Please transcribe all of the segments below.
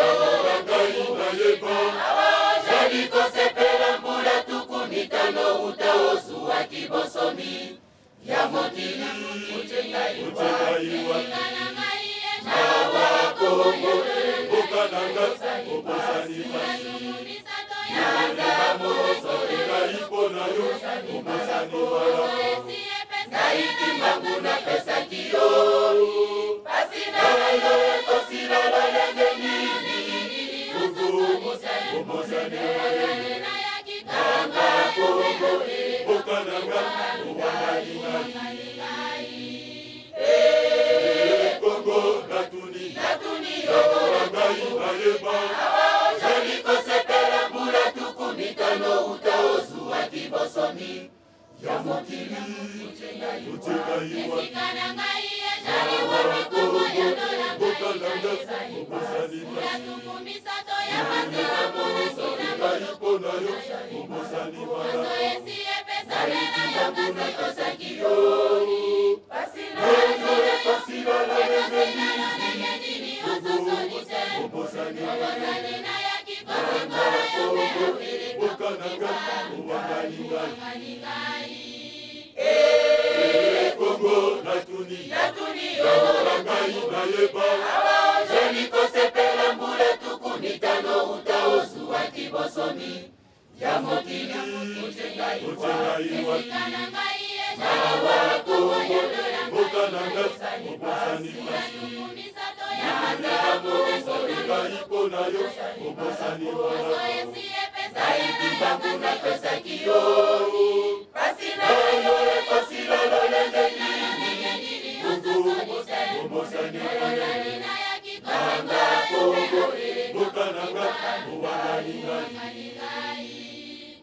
Yaorangai na yeba Jali kosepela mbula tukumitano utaosu wa kibosomi Ya mokili utengai wa Nawa kongo Bukananga Ubosani pasi Yalema mozo Ika na yo Ubosani wala Naiki mangu na pesa kiyo Pasina yo Kosila la lezeni Ubosani Nanga kongo Bukananga Ubosani Kongo natuni Yaorangai na yeba Jali kosepela mbula tukumitano utaosu wa kibosomi Ya mokili utengai wa Nawa kongo Bukananga Ubosani pasi Yalema mozo Ika na yo Ubosani wala Naiki mangu na pesa kiyo Pasila la lezeni Ubosani Nanga kongo Bukananga Ubosani Kongo natuni Yaorangai na yeba Jali kosepela mbula tukumitano utaosu wa kibosomi Ya mokili utengai wa Nawa kongo Bukananga Ubosani pasi Yalema mozo Ika na yo Ubosani wala Naiki mangu na pesa kiyo Pasila la lezeni Ubosani Nanga kongo Bukananga Ubosani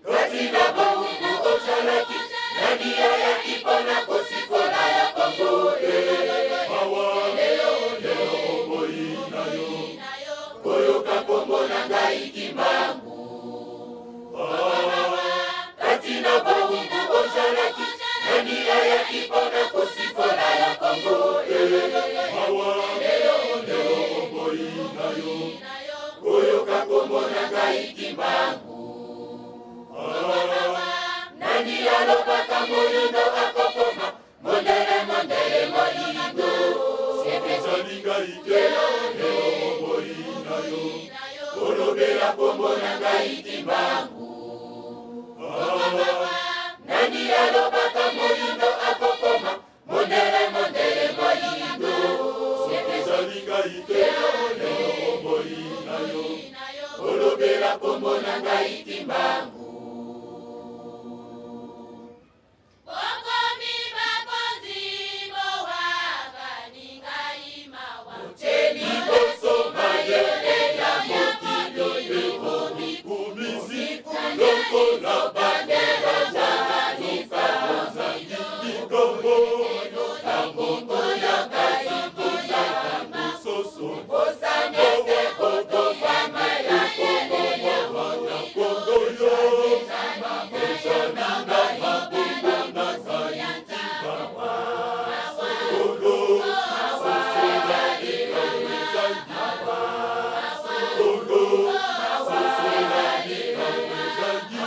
Katina bongo Oshalaki Nania ya kipona kosikola ya kongo Mawa leo boi na yo Koyoka kombo na ngai kimbangu Katina bongo Oshalaki Nania ya kipona kosikola ya kongo Mawa leo boi na yo Koyoka kombo na ngai kimbangu Nani alopaka moyo akopoma Mondele moyindo Zalinga ikelo Leo boi na yo Olobela kombo na ngai kimbangu Nani alopaka moyo akopoma Mondele moyindo Zalinga ikelo Leo boi na yo Olobela kombo na ngai kimbangu La bandera jana nuka Mozambique Kongo Tambongo ya kazi kuja Kambu soso Osanese koto fama ya Kongo Mwana Kongo yo Ejana na mabungo na sayiti Bawa Kongo Soso ya ika wezangi Kongo Soso ya ika wezangi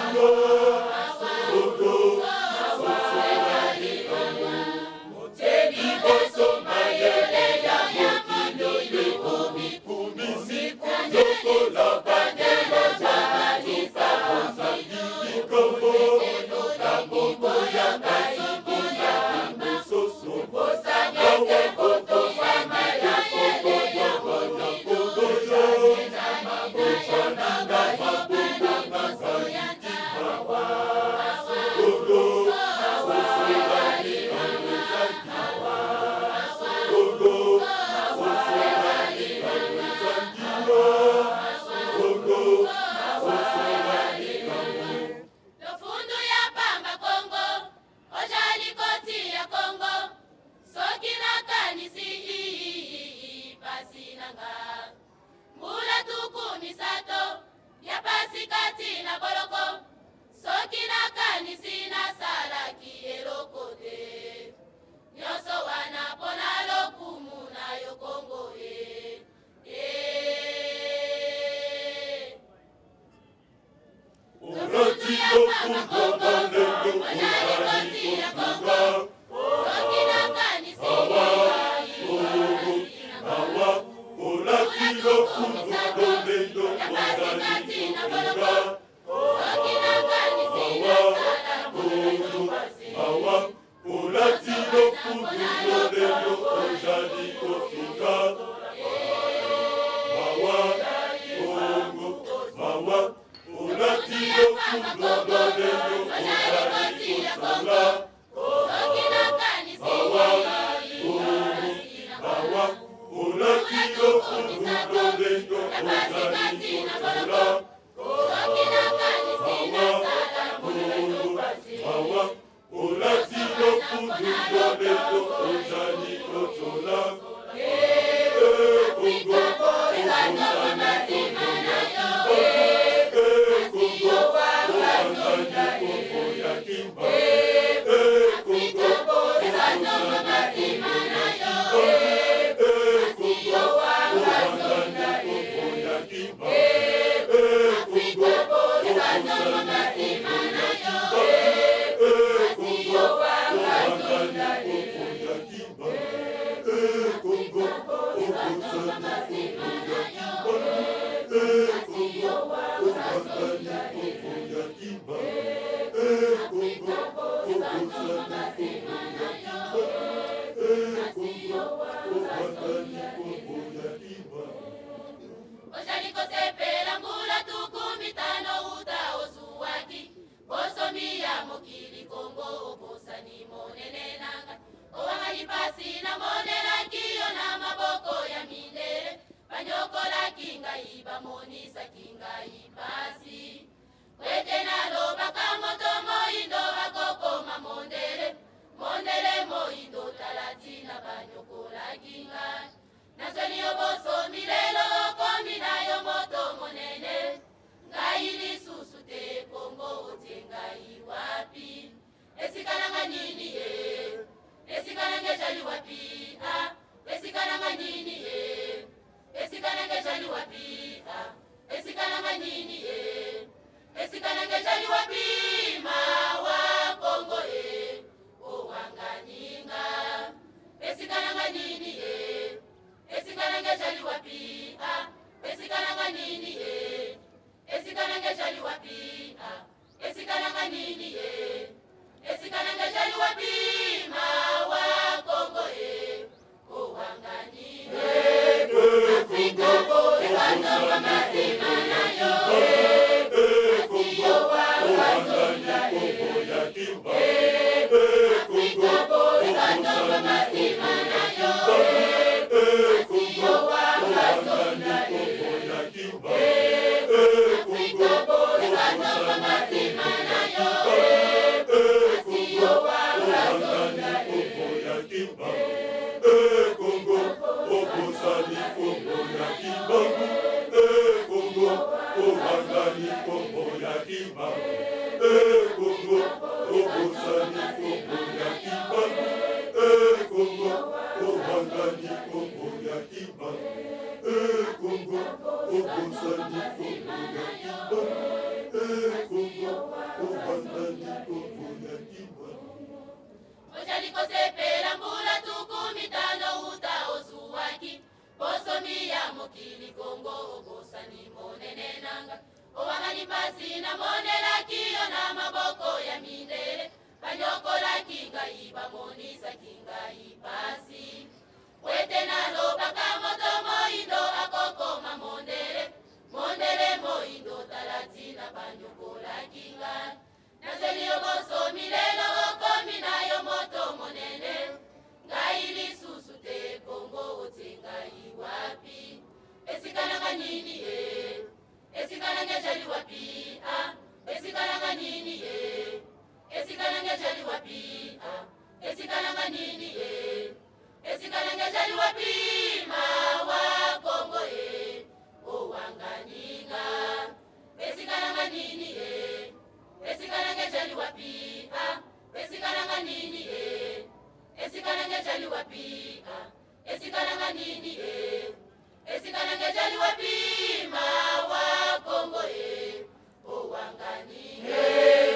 Esikananga jali wapi ma wa Kongo e o wangani milele.